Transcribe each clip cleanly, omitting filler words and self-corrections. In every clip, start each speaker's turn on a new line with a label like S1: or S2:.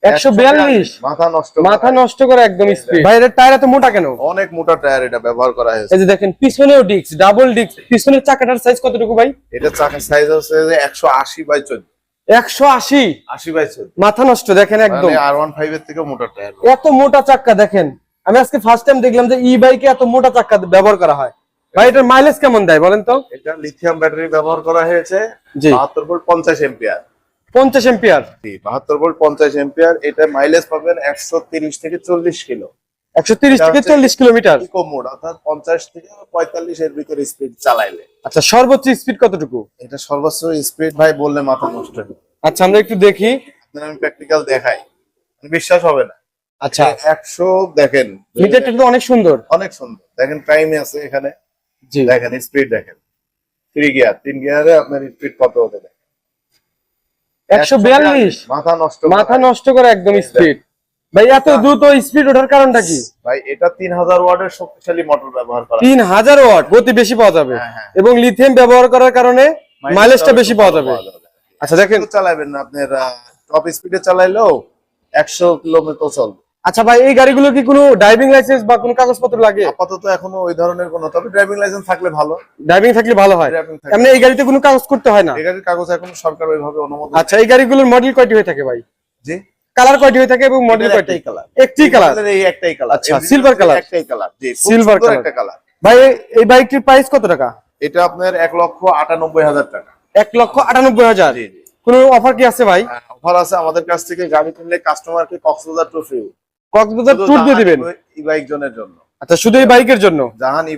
S1: 142 মাথা নষ্ট করে একদম স্পিড। ভাই এর টায়ার এত মোটা কেন?
S2: অনেক মোটা টায়ার এটা ব্যবহার করা হয়েছে।
S1: এই যে দেখেন পিছনেও ডিস্ক, ডাবল ডিস্ক। পিছনের চাকাটার সাইজ কতটুকু ভাই?
S2: এটা চাকার সাইজ হচ্ছে যে 180/14।
S1: 180 মাথা নষ্ট দেখেন একদম।
S2: মানে R15 এর থেকে মোটা টায়ার।
S1: এত মোটা চাকা দেখেন, আমি আজকে ফার্স্ট টাইম দেখলাম যে ই বাইকে এত মোটা চাকা ব্যবহার করা হয়। ভাই এটার মাইলেজ কেমন দেয় বলেন তো?
S2: এটা লিথিয়াম ব্যাটারি ব্যবহার করা হয়েছে। 72 ভোল্ট 50 এম্পিয়ার।
S1: 50 এম্পিয়ার।
S2: জি 72 ভোল্ট 50 এম্পিয়ার। এটা মাইলেজ পাবেন 130 থেকে 40 কিলো।
S1: 130 থেকে 40 কিলোমিটার।
S2: ইকো মোড অর্থাৎ 50 থেকে 45 এর ভিতরে স্পিড চালাইলে।
S1: আচ্ছা সর্বোচ্চ স্পিড কতটুকু?
S2: এটা সর্বোচ্চ স্পিড ভাই বললে মাথা নষ্ট হবে।
S1: আচ্ছা আমরা একটু দেখি,
S2: আপনাদের আমি প্র্যাকটিক্যাল দেখাই, বিশ্বাস হবে না।
S1: আচ্ছা
S2: 100 দেখেন,
S1: মিটারটা তো অনেক সুন্দর।
S2: অনেক সুন্দর। দেখেন টাইমে আছে এখানে।
S1: জি
S2: দেখেন স্পিড দেখেন। 3 গিয়ার, 3 গিয়ারে আপনার স্পিড কত হতে দেখেন।
S1: 142 মাথা নষ্ট করে একদম স্পিড। ভাই এত দ্রুত স্পিড ওঠার কারণটা কি?
S2: ভাই এটা 3000 ওয়াটের শক্তিশালী মোটর ব্যবহার করা।
S1: 3000 ওয়াট, গতি বেশি পাওয়া যাবে এবং লিথিয়াম ব্যবহার করার কারণে মাইলেজটা বেশি পাওয়া যাবে। আচ্ছা দেখেন
S2: চালাবেন না আপনার টপ স্পিডে চালাইলেও 100 কিলোমিটার চলবে।
S1: আচ্ছা ভাই এই গাড়িগুলো কি কোনো ড্রাইভিং লাইসেন্স বা কোনো কাগজপত্র লাগে?
S2: আপাতত এখনো ওই ধরনের কোনো, তবে ড্রাইভিং লাইসেন্স থাকলে ভালো।
S1: ড্রাইভিং থাকলে ভালো হয়। এমনি এই গাড়িতে কোনো কাগজ করতে হয় না?
S2: এই গাড়ির কাগজ এখন সরকার ওইভাবে অনুমোদন।
S1: আচ্ছা এই গাড়িগুলোর মডেল কয়টি হয়ে থাকে ভাই?
S2: জি
S1: কালার কয়টি হয়ে থাকে এবং মডেল কয়টি? একটি কালার।
S2: এই একটাই কালার।
S1: আচ্ছা সিলভার কালার।
S2: একটাই কালার। জি
S1: সিলভার কালার
S2: একটা কালার।
S1: ভাই এই বাইকটির প্রাইস কত টাকা?
S2: এটা আপনার 1,98,000 টাকা।
S1: 1,98,000।
S2: জি জি।
S1: কোনো অফার কি আছে ভাই?
S2: অফার আছে, আমাদের কাছ থেকে গাড়ি কিনলে কাস্টমারকে Cox's Bazar tour free.
S1: Cox's Bazar tour দিয়ে দিবেন
S2: ই বাইক জোনের জন্য।
S1: আচ্ছা শুধু এই বাইকের জন্য?
S2: জাহান ই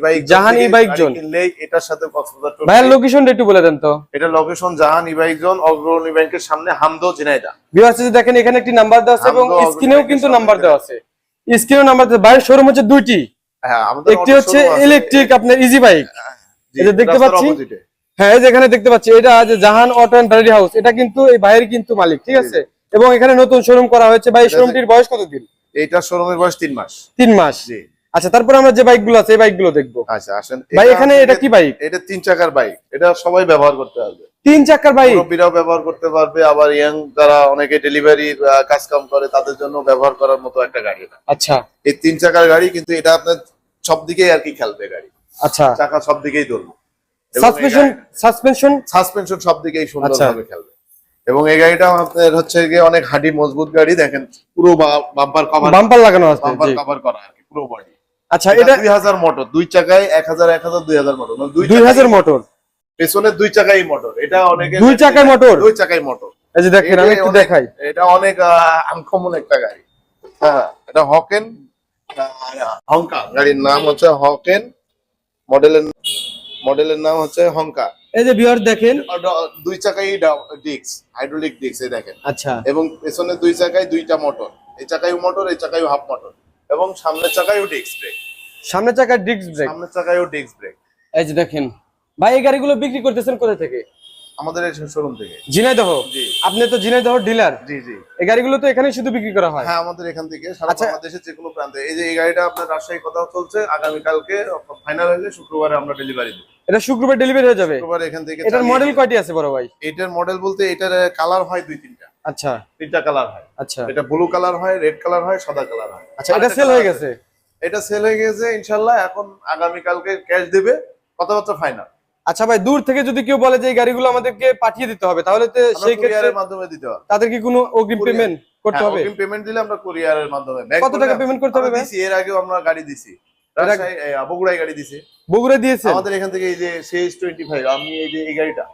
S2: বাইক জোন কিনলেই এটার সাথে কক্সবাজার ট্যুর।
S1: ভাইয়ের লোকেশনটা একটু বলে দেন তো।
S2: এটা লোকেশন জাহান ই বাইক জোন, অগ্রণী ব্যাংকের সামনে, হামদো, ঝিনাইদহ।
S1: ভিউয়ার্স দেখেন এখানে একটি নাম্বার দেওয়া আছে এবং স্ক্রিনেও কিন্তু নাম্বার দেওয়া আছে। স্ক্রিনেও নাম্বার দেওয়া। বাইরের শোরুম হচ্ছে দুইটি।
S2: হ্যাঁ আমাদের
S1: একটি হচ্ছে ইলেকট্রিক আপনার ইজি বাইক, এই যে দেখতে পাচ্ছি। হ্যাঁ এই যে এখানে দেখতে পাচ্ছি এটা যে জাহান অটো এন্ড ব্যাটারি হাউস, এটা কিন্তু এই ভাইয়ের কিন্তু মালিক, ঠিক আছে? এবং এখানে নতুন শোরুম করা হয়েছে। ভাই শোরুমটির বয়স কতদিন?
S2: এইটা শোরুমের বয়স 3 মাস।
S1: 3 মাস।
S2: জি।
S1: আচ্ছা তারপর আমরা যে বাইকগুলো আছে এই বাইকগুলো দেখবো।
S2: আচ্ছা আসেন।
S1: ভাই এখানে এটা কি বাইক?
S2: এটা 3 চাকার বাইক। এটা সবাই ব্যবহার করতে পারবে।
S1: 3 চাকার বাইক?
S2: মুরব্বিরাও ব্যবহার করতে পারবে, আবার ইয়াং যারা অনেকে ডেলিভারি কাজ কাম করে তাদের জন্য ব্যবহার করার মতো একটা গাড়ি।
S1: আচ্ছা
S2: এই 3 চাকার গাড়ি, কিন্তু এটা আপনার সব দিকেই আর কি খেলবে গাড়ি।
S1: আচ্ছা
S2: চাকা সব দিকেই ধরবে। সাসপেনশন সব দিকেই সুন্দরভাবে খেলবে। এবং এই গাড়িটা আপনার হচ্ছে গিয়ে অনেক হাডি মজবুত গাড়ি। দেখেন পুরো বাম্পার
S1: লাগানো আছে,
S2: বাম্পার কভার করা আর কি পুরো বডি।
S1: আচ্ছা এটা
S2: 2000 মোটর, দুই চাকায় 1000 2000 মোটর, মানে
S1: 2000 মোটর।
S2: পেছনে দুই চাকাই মোটর। এটা অনেকে
S1: দুই চাকায় মোটর।
S2: দুই চাকায় মোটর।
S1: এই যে দেখেন আমি একটু দেখাই।
S2: এটা অনেক আনকমন একটা গাড়ি। হ্যাঁ এটা হকেন হংকা, গাড়ির নাম হচ্ছে হকেন, মডেলের নাম হচ্ছে হংকা।
S1: এই যে ভিউয়ার দেখেন
S2: দুই চাকাই ডিস্ক, হাইড্রোলিক ডিস্ক, এই দেখেন।
S1: আচ্ছা
S2: এবং পেছনে দুই চাকায় দুইটা মোটর, এই চাকায়ও মোটর, এই চাকায়ও হাফ মোটর, এবং সামনের চাকায়ও ডিস্ক ব্রেক।
S1: সামনের চাকায় ডিস্ক ব্রেক,
S2: সামনের চাকায়ও ডিস্ক ব্রেক।
S1: এই যে দেখেন। ভাই এই গাড়িগুলো বিক্রি করতেছেন কোথা থেকে?
S2: আমাদের এই শোরুম থেকে।
S1: ঝিনাইদহ?
S2: জি।
S1: আপনি তো ঝিনাইদহ ডিলার?
S2: জি জি।
S1: এই গাড়িগুলো তো এখানেই শুধু বিক্রি করা হয়?
S2: হ্যাঁ আমাদের এখান থেকে সারা বাংলাদেশের যে কোনো প্রান্তে। এই যে এই গাড়িটা আপনার রাজশাহী কথা চলছে, আগামী কালকে ফাইনাল হয়ে শুক্রবারে আমরা ডেলিভারি দেব।
S1: এটা শুক্রবার ডেলিভারি হয়ে যাবে?
S2: শুক্রবার এখান থেকে।
S1: এটার মডেল কয়টি আছে বড় ভাই?
S2: এটার মডেল বলতে এটার কালার হয় 2-3টা।
S1: আচ্ছা
S2: 3টা কালার হয়।
S1: আচ্ছা
S2: এটা ব্লু কালার হয়, রেড কালার হয়, সাদা কালার হয়।
S1: আচ্ছা এটা সেল হয়ে গেছে?
S2: এটা সেল হয়ে গেছে ইনশাআল্লাহ। এখন আগামী কালকে ক্যাশ দিবে, কথাবার্তা ফাইনাল।
S1: আচ্ছা ভাই দূর থেকে যদি কেউ বলে যে এই গাড়িগুলো আমাদেরকে পাঠিয়ে দিতে হবে, তাহলে তো সেই ক্ষেত্রে
S2: মাধ্যমে দিতে হবে।
S1: তাদের কি কোনো অগ্রিম পেমেন্ট করতে হবে?
S2: অগ্রিম পেমেন্ট দিলে আমরা কুরিয়ারের মাধ্যমে।
S1: কত টাকা পেমেন্ট করতে হবে ভাই?
S2: এর আগেও আমরা গাড়ি দিছি, রাজশাহী বগুড়ায় গাড়ি দিছি।
S1: বগুড়া দিয়েছেন?
S2: আমাদের এখান থেকে এই যে CH25, আমি এই যে এই গাড়িটা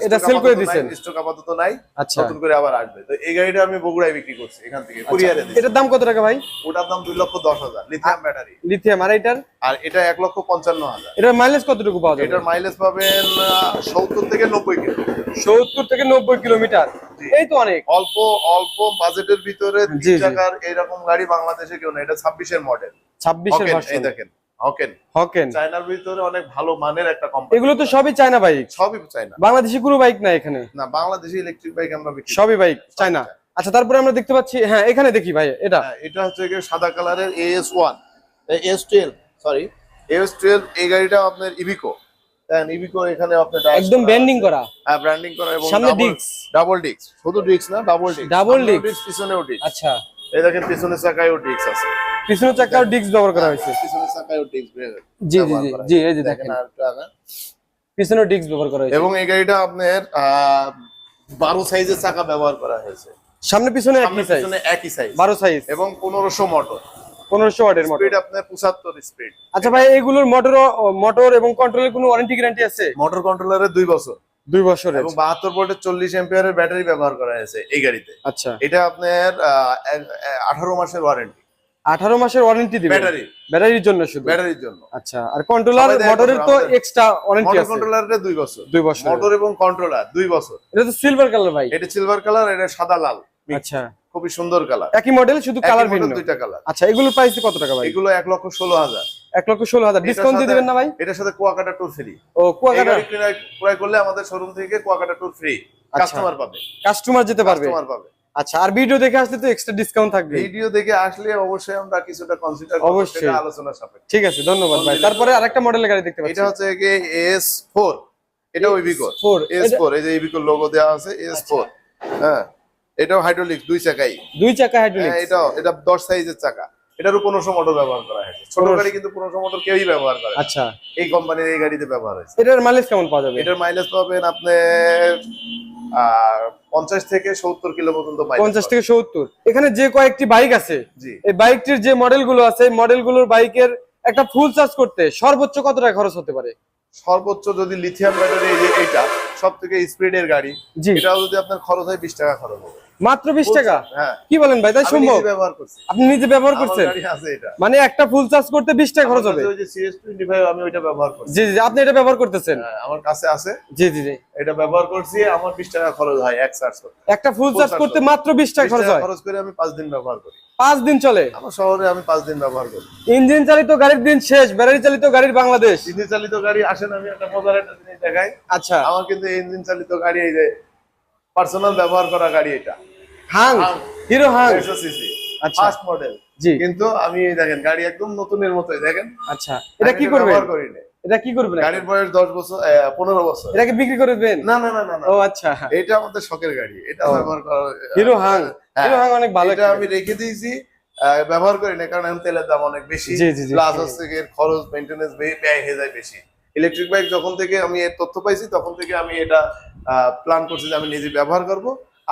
S1: এটা সেল করে দিবেন?
S2: স্টক আপাতত নাই,
S1: আচ্ছা
S2: নতুন করে আবার আসবে। তো এই গাড়িটা আমি বগুড়ায় বিক্রি করছি এখান থেকে কুরিয়ারে দিছি।
S1: এটার দাম কত টাকা ভাই?
S2: ওটার দাম 2,10,000, লিথিয়াম ব্যাটারি।
S1: লিথিয়াম। আর এটার?
S2: আর এটা 1,55,000।
S1: এটার মাইলেজ কতটুকু পাওয়া যাবে?
S2: এটার মাইলেজ পাবেন 70 থেকে 90 কিলো।
S1: 70 থেকে 90 কিলোমিটার, এই তো অনেক।
S2: অল্প অল্প বাজেটের ভিতরে 3 চাকার এরকম গাড়ি বাংলাদেশে কেউ না। এটা 26 এর মডেল,
S1: 26 এর
S2: এই
S1: ভার্সন।
S2: দেখেন হকেন। চায়নার ভিতরে অনেক ভালো মানের একটা কোম্পানি।
S1: এগুলো তো সবই চায়না বাইক?
S2: সবই চায়না।
S1: বাংলাদেশি কোনো বাইক না এখানে?
S2: না, বাংলাদেশি ইলেকট্রিক বাইক আমরা বিক্রি করি।
S1: সবই বাইক চায়না। আচ্ছা তারপরে আমরা দেখতে পাচ্ছি, হ্যাঁ এখানে দেখি ভাই এটা।
S2: এটা হচ্ছে কি সাদা কালারের AS1 AS12 সরি AS12। এই গাড়িটা আপনার ইভিকো। দেখেন ইভিকো এখানে আপনি
S1: একদম ব্যান্ডিং করা,
S2: হ্যাঁ ব্র্যান্ডিং করা এবং
S1: সামনে ডিস্ক,
S2: ডাবল ডিস্ক, শুধু ডিস্ক না ডাবল ডিস্ক,
S1: ডাবল ডিস্ক
S2: পিছনেও ডিস্ক।
S1: আচ্ছা,
S2: এই দেখেন পিছনের চাকায়ও ডিস্ক আছে,
S1: পিছনের চাকাও ডিস্ক ব্যবহার করা হয়েছে।
S2: পিছনের চাকায়ও ডিস্ক
S1: জি জি জি জি, এই যে দেখেন পিছনেও ডিস্ক ব্যবহার করা হয়েছে
S2: এবং এই গাড়িটা আপনার 12 সাইজের চাকা ব্যবহার করা হয়েছে,
S1: সামনে পিছনে একই সাইজ,
S2: পিছনে একই সাইজ
S1: 12 সাইজ
S2: এবং 1500 মোটর,
S1: 1500 ওয়াটের মোটর।
S2: স্পিড আপনার 75 স্পিড।
S1: আচ্ছা ভাই, এগুলোর মোটর এবং কন্ট্রোলের কোনো ওয়ারেন্টি গ্যারান্টি আছে?
S2: মোটর কন্ট্রোলারে 2 বছর,
S1: 2 বছরের
S2: এবং 72 ভোল্টের 40 অ্যাম্পিয়ারের ব্যাটারি ব্যবহার করা হয়েছে এই গাড়িতে।
S1: আচ্ছা,
S2: এটা আপনার 18 মাসের ওয়ারেন্টি,
S1: 18 মাসের ওয়ারেন্টি দিবেন ব্যাটারির জন্য শুধু?
S2: ব্যাটারির জন্য।
S1: আচ্ছা, আর কন্ট্রোলার মোটরের তো এক্সট্রা ওয়ারেন্টি
S2: মোটর
S1: আছে?
S2: কন্ট্রোলারে 2 বছর,
S1: 2 বছর
S2: মোটর এবং কন্ট্রোলার 2 বছর।
S1: এটা তো সিলভার কালার ভাই।
S2: এটা সিলভার কালার, এটা সাদা লাল।
S1: আচ্ছা,
S2: খুবই সুন্দর কালার,
S1: একই মডেল শুধু কালার ভিন্ন,
S2: দুইটা কালার।
S1: আচ্ছা, এগুলোর প্রাইস কত টাকা ভাই?
S2: এগুলো 1,16,000।
S1: 1,16,000 ডিসকাউন্ট দিয়ে দিবেন না ভাই?
S2: এটার সাথে কুয়াকাটা ট্যুর ফ্রি।
S1: ও, কুয়াকাটা
S2: ক্রয় করলে আমাদের শোরুম থেকে কুয়াকাটা ট্যুর ফ্রি কাস্টমার পাবে,
S1: কাস্টমার যেতে পারবে। আচ্ছা, আর ভিডিও দেখে আসলে তো এক্সট্রা ডিসকাউন্ট থাকবে?
S2: ভিডিও দেখে আসলে অবশ্যই আমরা কিছুটা কনসিডার করব, সেটা আলোচনা সাপেক্ষে।
S1: ঠিক আছে, ধন্যবাদ ভাই। তারপরে আরেকটা মডেলের গাড়ি দেখতে পাচ্ছি,
S2: এটা হচ্ছে কি S4, এটা ইভিকো S4, এই যে ইভিকো লোগো দেওয়া আছে S4। হ্যাঁ, এটাও হাইড্রোলিক, 2 চাকাই,
S1: 2 চাকা হাইড্রোলিক।
S2: এটা 10 সাইজের চাকা, এটারও 1500 মোটর ব্যবহার করা হয়েছে। ছোট গাড়ি কিন্তু 1500 মোটর কেউই ব্যবহার করে।
S1: আচ্ছা,
S2: এই কোম্পানির এই গাড়িতে ব্যবহার হয়েছে।
S1: এটার মাইলেজ কেমন পাওয়া যাবে?
S2: এটার মাইলেজ পাবেন আপনি 50 থেকে 70 কিলো পর্যন্ত মাইলেজ।
S1: 50 থেকে 70। এখানে যে কয়েকটি বাইক আছে,
S2: জি,
S1: এই বাইকটির যে মডেলগুলো আছে, মডেলগুলোর বাইকের একটা ফুল চার্জ করতে সর্বোচ্চ কত টাকা খরচ হতে পারে?
S2: সর্বোচ্চ যদি লিথিয়াম ব্যাটারি, এই যে এটা সবথেকে স্পিডের গাড়ি,
S1: জি,
S2: এটাও যদি আপনার খরচ হয় 20 টাকা খরচ হবে।
S1: মাত্র 20 টাকা?
S2: হ্যাঁ,
S1: কি বলেন ভাই, তাই
S2: আমি
S1: সম্ভব?
S2: নিজে ব্যবহার করছি,
S1: আপনি নিজে ব্যবহার করছেন?
S2: আমার গাড়ি আছে এটা।
S1: মানে একটা ফুল চার্জ করতে 20 টাকা খরচ হবে?
S2: ওই যে CS25 আমি ওইটা ব্যবহার করছি।
S1: জি জি, আপনি এটা ব্যবহার করতেছেন?
S2: হ্যাঁ, আমার কাছে আছে।
S1: জি জি জি,
S2: এটা ব্যবহার করছি, আমার 20 টাকা খরচ হয় এক চার্জ করতে।
S1: একটা ফুল চার্জ করতে মাত্র 20 টাকা খরচ হয়?
S2: খরচ করে আমি 5 দিন ব্যবহার করি।
S1: 5 দিন চলে?
S2: আমার শহরে আমি 5 দিন ব্যবহার করি।
S1: ইঞ্জিন চালিত গাড়ির দিন শেষ, ব্যাটারি চালিত গাড়ির বাংলাদেশ।
S2: ইঞ্জিন চালিত গাড়ি আসেন, আমি একটা মজার একটা জিনিস দেখাই।
S1: আচ্ছা,
S2: আমার কিন্তু ইঞ্জিন চালিত গাড়ি, এই যে পার্সোনাল ব্যবহার করা গাড়ি, এটা
S1: হাং, হিরো হাং
S2: 150 সিসি
S1: আচ্ছা,
S2: ফার্স্ট মডেল।
S1: জি,
S2: কিন্তু আমি দেখেন গাড়ি একদম নতুনের মতোই, দেখেন।
S1: আচ্ছা, এটা কি করবেন?
S2: ব্যবহার করি না।
S1: এটা কি করবেন?
S2: গাড়ির বয়স 10 বছর, 15 বছর।
S1: এটাকে বিক্রি করবেন?
S2: না না না না না।
S1: ও আচ্ছা,
S2: এটা আমাদের শখের গাড়ি, এটা ব্যবহার করা।
S1: হিরো হাং,
S2: হ্যাঁ,
S1: হিরো হাং অনেক ভালো
S2: এটা আমি রেখে দিয়েছি, ব্যবহার করি না, কারণ এখন তেলের দাম অনেক বেশি,
S1: জি, জি, জি।
S2: প্লাস হচ্ছে এর খরচ, মেইনটেনেন্স ব্যয় হয়ে যায় বেশি। ইলেকট্রিক বাইক যখন থেকে আমি এর তথ্য পাইছি, তখন থেকে আমি এটা প্ল্যান করছি যে আমি নিজে ব্যবহার করব।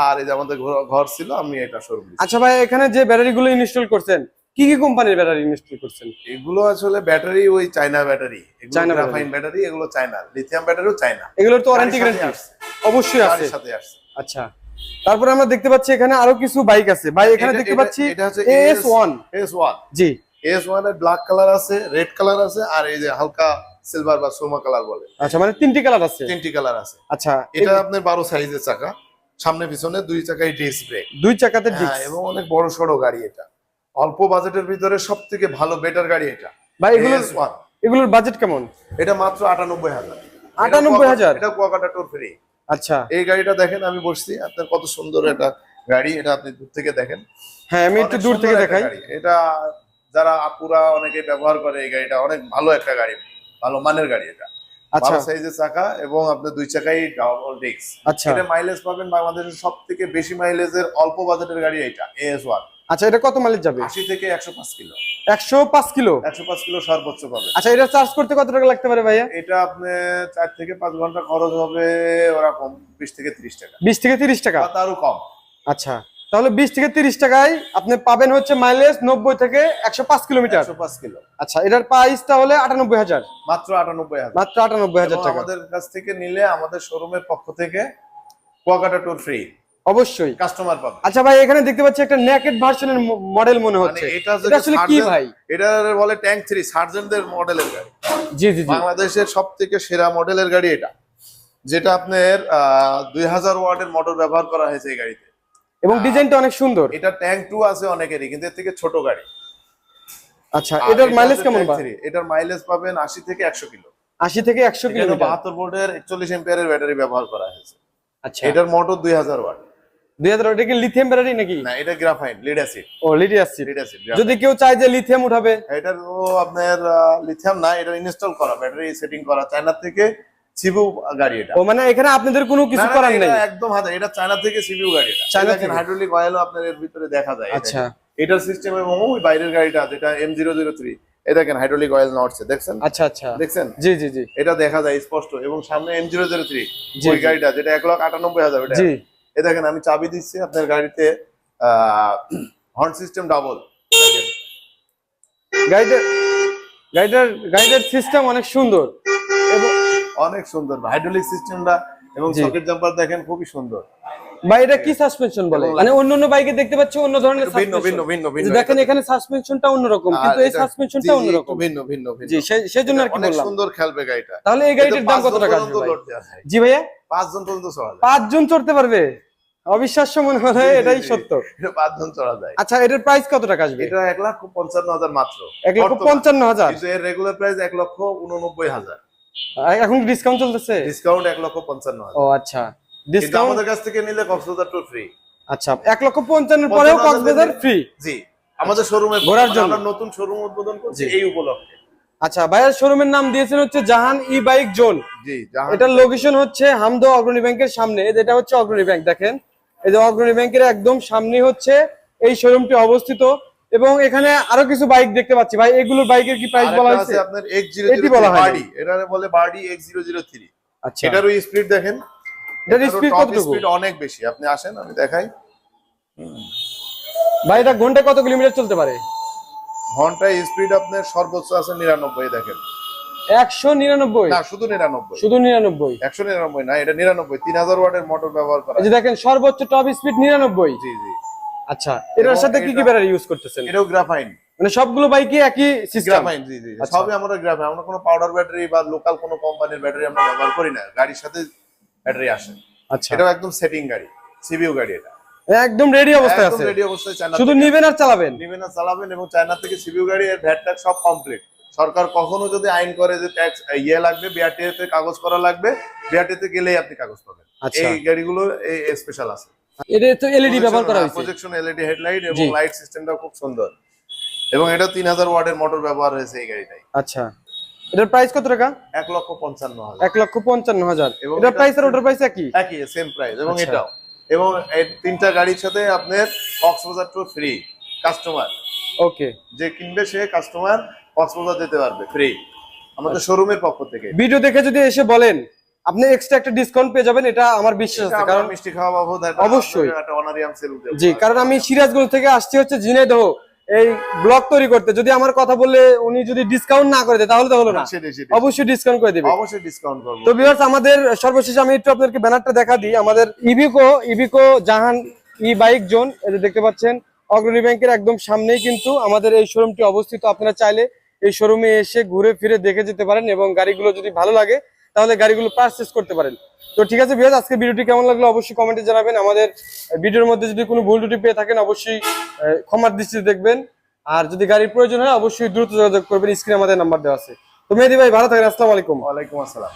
S2: আর এই যে আমাদের ঘর ছিল, আমি এটা শোরুম দিয়েছি।
S1: আচ্ছা ভাই, এখানে যে ব্যাটারি গুলো ইনস্টল করছেন, কি কি কোম্পানির ব্যাটারি ইনস্টল করছেন?
S2: এগুলো আসলে ব্যাটারি ওই চায়না ব্যাটারি, এগুলো
S1: চায়না
S2: গ্রাফাইন ব্যাটারি, এগুলো চায়না। লিথিয়াম ব্যাটারিও চায়না।
S1: এগুলোর তো ওয়ারেন্টি
S2: গাড়ির সাথে
S1: গ্যারান্টি
S2: আসছে।
S1: অবশ্যই আছে।
S2: গাড়ির সাথে আসছে।
S1: আচ্ছা, তারপরে আমরা দেখতে পাচ্ছি এখানে আরো কিছু বাইক আছে ভাই। এখানে দেখতে পাচ্ছি
S2: এটা হচ্ছে
S1: AS1।
S2: AS1,
S1: জি,
S2: AS1 এর ব্ল্যাক কালার আছে, রেড কালার আছে, আর এই যে হালকা সিলভার বা সুরমা কালার বলে,
S1: আচ্ছা, মানে 3টি কালার আছে?
S2: 3টি কালার আছে।
S1: আচ্ছা,
S2: এটা আপনার 12 সাইজের চাকা, সামনে পিছনে 2 চাকায় ডিস্ক ব্রেক,
S1: 2 চাকাতে ডিস্ক,
S2: এবং অনেক বড় সড়ো গাড়ি। এটা অল্প বাজেটের ভিতরে সবথেকে ভালো বেটার গাড়ি এটা
S1: ভাই। এগুলোর বাজেট কেমন?
S2: এটা মাত্র 98,000।
S1: 98,000?
S2: এটা কুয়াকাটা ট্যুর ফ্রি।
S1: আচ্ছা,
S2: এই গাড়িটা দেখেন, আমি বসছি, আপনার কত সুন্দর একটা গাড়ি, এটা আপনি দূর থেকে দেখেন।
S1: হ্যাঁ, আমি একটু
S2: অনেক
S1: দূর
S2: সুন্দর
S1: থেকে
S2: একটা
S1: দেখাই।
S2: গাড়ি। এটা যারা আপুরা অনেকে ব্যবহার করে, এই গাড়িটা অনেক ভালো একটা গাড়ি, ভালো মানের গাড়ি। এটা
S1: আচ্ছা,
S2: 12 সাইজের চাকা এবং আপনার 2 চাকাই ডাবল ডিস্ক।
S1: আচ্ছা,
S2: এটা মাইলেজ পাবেন বাংলাদেশের সবথেকে বেশি মাইলেজের অল্প বাজেটের গাড়ি এটা AS1।
S1: আচ্ছা, এটা কত মাইলেজ যাবে?
S2: 80 থেকে 105 কিলো।
S1: 105 কিলো?
S2: 105 কিলো সর্বোচ্চ পাবেন।
S1: আচ্ছা, এটা চার্জ করতে কত টাকা লাগতে পারে ভাইয়া?
S2: এটা আপনি 4 থেকে 5 ঘন্টা খরচ হবে ওরকম 20 থেকে 30 টাকা,
S1: 20 থেকে 30 টাকা?
S2: বা তারও কম।
S1: আচ্ছা, তাহলে 20 থেকে 30 টাকায় আপনি পাবেন হচ্ছে মাইলেজ 90 থেকে 105 কিলোমিটার।
S2: 105 কিলো।
S1: আচ্ছা, এটার প্রাইস তাহলে 98,000?
S2: মাত্র 98,000।
S1: মাত্র 98,000 টাকা।
S2: আমাদের কাছ থেকে নিলে আমাদের শোরুমের পক্ষ থেকে কুয়াকাটা ট্যুর ফ্রি
S1: অবশ্যই
S2: কাস্টমার পাবে।
S1: আচ্ছা ভাই, এখানে দেখতে পাচ্ছি একটা নেকেড ভার্সনের মডেল মনে হচ্ছে,
S2: এটা
S1: এটা আসলে কি ভাই?
S2: এটা বলে ট্যাঙ্ক 3 সার্জেন্টদের মডেলের গাড়ি।
S1: জি জি জি,
S2: বাংলাদেশের সবথেকে সেরা মডেলের গাড়ি এটা, যেটা আপনার 2000 ওয়াটের মোটর ব্যবহার করা হয়েছে এই গাড়িতে,
S1: এবং ডিজাইনটা অনেক সুন্দর।
S2: এটা ট্যাঙ্ক 2 আছে অনেকেরই, কিন্তু এর থেকে ছোট গাড়ি।
S1: আচ্ছা, এটার মাইলেজ কেমন পাবেন?
S2: এটার মাইলেজ পাবেন 80 থেকে 100 কিলো।
S1: 80 থেকে 100 কিলোমিটার।
S2: 72 ভোল্টের 41 এম্পিয়ারের ব্যাটারি ব্যবহার করা হয়েছে।
S1: আচ্ছা,
S2: এটার মোটর 2000 ওয়াট।
S1: 2000 ওয়াট? এটা কি লিথিয়াম ব্যাটারি নাকি?
S2: না, এটা গ্রাফাইন লিড অ্যাসিড।
S1: ও, লিড অ্যাসিড।
S2: Lead acid.
S1: যদি কেউ চায় যে লিথিয়াম উঠাবে?
S2: এটার আপনার লিথিয়াম না, এটা ইনস্টল করা ব্যাটারি সেটিং করা, চায়না থেকে সিভিউ গাড়ি এটা।
S1: ও মানে এখানে আপনাদের কোনো কিছু
S2: না, না,
S1: করার
S2: এটা
S1: নেই?
S2: একদম হাতে, এটা চায়না থেকে সিভিউ গাড়ি এটা।
S1: চায়না
S2: দেখেন
S1: থেকে?
S2: হাইড্রোলিক অয়েলও আপনার এর ভিতরে দেখা যায়।
S1: আচ্ছা
S2: এটার সিস্টেম এবং ওই বাইরের গাড়িটা যেটা M003, এই দেখেন হাইড্রোলিক অয়েল নড়ছে, দেখছেন?
S1: আচ্ছা আচ্ছা,
S2: দেখছেন?
S1: জি জি জি
S2: এটা দেখা যায় স্পষ্ট। এবং সামনে M003
S1: জি,
S2: ওই
S1: জি।
S2: গাড়িটা যেটা 1,98,000 এটা।
S1: জি
S2: এই দেখেন আমি চাবি দিচ্ছি আপনার গাড়িতে, হর্ন সিস্টেম ডাবল।
S1: গাড়িটার গাড়িটার গাড়িটার সিস্টেম অনেক সুন্দর এবং
S2: অনেক সুন্দর হাইড্রোলিক সিস্টেমটা, এবং
S1: জি।
S2: সকেট জাম্পার দেখেন খুবই সুন্দর।
S1: বা এটা কি সাসপেনশন বলে?
S2: এবং
S1: মানে অন্য বাইকে দেখতে পাচ্ছি অন্য ধরনের
S2: একটু ভিন্ন ভিন্ন
S1: সাসপেনশন,
S2: ভিন্ন ভিন্ন
S1: দেখেন এখানে সাসপেনশনটা অন্যরকম কিন্তু এই সাসপেনশনটা অন্যরকম।
S2: ভিন্ন ভিন্ন ভিন্ন।
S1: জি সেজন্য আর কি
S2: অনেক
S1: বললাম।
S2: সুন্দর খেলবে গাড়িটা।
S1: তাহলে এই গাড়িটার দাম কত টাকা আসবে ভাই? জি ভাইয়া,
S2: 5 জন পর্যন্ত চড়া যায়।
S1: 5 জন চড়তে পারবে? অবিশ্বাস্য মনে হয়, এটাই সত্য।
S2: এটা 5 জন চড়া যায়।
S1: আচ্ছা এটার প্রাইস কত টাকা আসবে?
S2: এটা 1,55,000 মাত্র।
S1: 1,55,000।
S2: কিন্তু এর রেগুলার প্রাইস 1,89,000।
S1: এখন ডিসকাউন্ট চলতেছে?
S2: ডিসকাউন্ট 1,55,000।
S1: ও আচ্ছা,
S2: কিন্তু
S1: ডিসকাউন্ট
S2: আমাদের কাছ থেকে নিলে কক্সবাজার টু ফ্রি।
S1: আচ্ছা 1,55,000 পরেও কক্সবাজার ফ্রি
S2: জি, আমাদের শোরুমে
S1: ঘোরার জন্য।
S2: আমরা নতুন শোরুম উদ্বোধন করছি এই উপলক্ষে।
S1: আচ্ছা ভাইয়ার শোরুমের নাম দিয়েছেন হচ্ছে জাহান ই বাইক জোন।
S2: জি,
S1: এটার লোকেশন হচ্ছে হামদো অগ্রণী ব্যাংকের সামনে, যেটা হচ্ছে অগ্রণী ব্যাংক। দেখেন এই যে অগ্রণী ব্যাংকের একদম সামনে হচ্ছে এই শোরুমটি অবস্থিত। এবং এখানে আরো কিছু বাইক দেখতে পাচ্ছি ভাই, এগুলোর বাইকের কি প্রাইস বলা হয়েছে?
S2: আপনার
S1: এটি বলা
S2: X003
S1: হয়নি।
S2: বাডি, এটা বলে বাডি X003।
S1: আচ্ছা
S2: এটারও স্পিড দেখেন,
S1: এটার স্পিড কতটুকু?
S2: স্পিড অনেক বেশি। আপনি আসেন আমি দেখাই।
S1: ভাই এটা ঘন্টায় কত কিলোমিটার চলতে পারে?
S2: ঘন্টায় স্পিড আপনার সর্বোচ্চ আছে 99, দেখেন।
S1: 199?
S2: না, শুধু 99।
S1: শুধু 99?
S2: 199 না, এটা 99। 3000 ওয়াটের মোটর ব্যবহার করা
S1: এই যে দেখেন সর্বোচ্চ টপ স্পিড 99।
S2: জি জি।
S1: আচ্ছা এটার
S2: এবং
S1: সাথে কি কি ব্যাটারি ইউজ করতেছেন?
S2: এটাও গ্রাফাইন।
S1: মানে সবগুলো বাইকে একই সিস্টেম?
S2: গ্রাফাইন, জি জি।
S1: আচ্ছা।
S2: সবই আমরা গ্রাফাইন, আমরা কোনো পাউডার ব্যাটারি বা লোকাল কোনো কোম্পানির ব্যাটারি আমরা ব্যবহার করি না। গাড়ির সাথে ব্যাটারি আসে।
S1: আচ্ছা
S2: এটাও একদম সেটিং গাড়ি, সিবিইউ গাড়ি। এটা
S1: একদম রেডি অবস্থায় আছে,
S2: রেডি অবস্থায় চায়না
S1: শুধু
S2: থেকে
S1: নিবেন আর চালাবেন।
S2: নিবেন আর চালাবেন। এবং চায়না থেকে সিবিইউ গাড়ি এর ভ্যাট ট্যাক্স সব কমপ্লিট। সরকার কখনো যদি আইন করে যে ট্যাক্স লাগবে, বিআরটি তে কাগজ করা লাগবে, বিআরটি তে গেলেই আপনি কাগজ পাবেন।
S1: আচ্ছা।
S2: এই গাড়িগুলো এই স্পেশাল আছে।
S1: এটা তো এলইডি ব্যবহার করা হয়েছে?
S2: প্রজেকশন এলইডি হেডলাইট এবং
S1: জি।
S2: লাইট সিস্টেমটা খুব সুন্দর। এবং এটা 3000 ওয়াটের মোটর ব্যবহার হয়েছে এই গাড়িটাই।
S1: আচ্ছা এটার প্রাইস কত টাকা?
S2: 1,55,000।
S1: 1,55,000।
S2: এবং
S1: এটার
S2: এটা
S1: প্রাইস আর ওটার প্রাইস একই?
S2: একই, সেম প্রাইস। এবং
S1: আচ্ছা।
S2: এটাও, এবং এই তিনটা গাড়ির সাথে আপনার কক্সবাজার টু ফ্রি। কাস্টমার
S1: ওকে,
S2: যে কিনবে সে কাস্টমার কক্সবাজার যেতে পারবে ফ্রি আমাদের শোরুমের পক্ষ থেকে।
S1: ভিডিও দেখে যদি এসে বলেন আপনি এক্সট্রা একটা ডিসকাউন্ট পেয়ে যাবেন, এটা আমার বিশ্বাস আছে। কারণ
S2: মিষ্টি খাওয়া বাবদ
S1: অবশ্যই।
S2: একটা অনারিয়াম সেল দেব।
S1: জি, কারণ আমি সিরাজগঞ্জ থেকে আসছি হচ্ছে ঝিনাইদহ এই ব্লগ তৈরি করতে। যদি আমার কথা বললে উনি যদি ডিসকাউন্ট না করে দেয় তাহলে তো হলো না, অবশ্যই ডিসকাউন্ট করে দিবে।
S2: অবশ্যই ডিসকাউন্ট করব।
S1: তো ভিউয়ার্স আমাদের সর্বশেষ আমি একটু আপনাদেরকে ব্যানারটা দেখা দিই। আমাদের ইভিকো জাহান ই বাইক জোন, এই যে দেখতে পাচ্ছেন অগ্রণী ব্যাংকের একদম সামনেই কিন্তু আমাদের এই শোরুমটি অবস্থিত। আপনারা চাইলে এই শোরুমে এসে ঘুরে ফিরে দেখে যেতে পারেন এবং গাড়িগুলো যদি ভালো লাগে তাহলে গাড়িগুলো পারচেজ করতে পারেন। তো ঠিক আছে ভিউয়ার্স, আজকে ভিডিওটি কেমন লাগলো অবশ্যই কমেন্টে জানাবেন। আমাদের ভিডিওর মধ্যে যদি কোনো ভুল ত্রুটি পেয়ে থাকেন অবশ্যই ক্ষমার দৃষ্টিতে দেখবেন। আর যদি গাড়ির প্রয়োজন হয় অবশ্যই দ্রুত যোগাযোগ করবেন, স্ক্রিনে আমাদের নাম্বার দেওয়া আছে। তো মেহেদী ভাই ভালো থাকেন, আসসালামু আলাইকুম।
S2: ওয়ালাইকুম আসসালাম।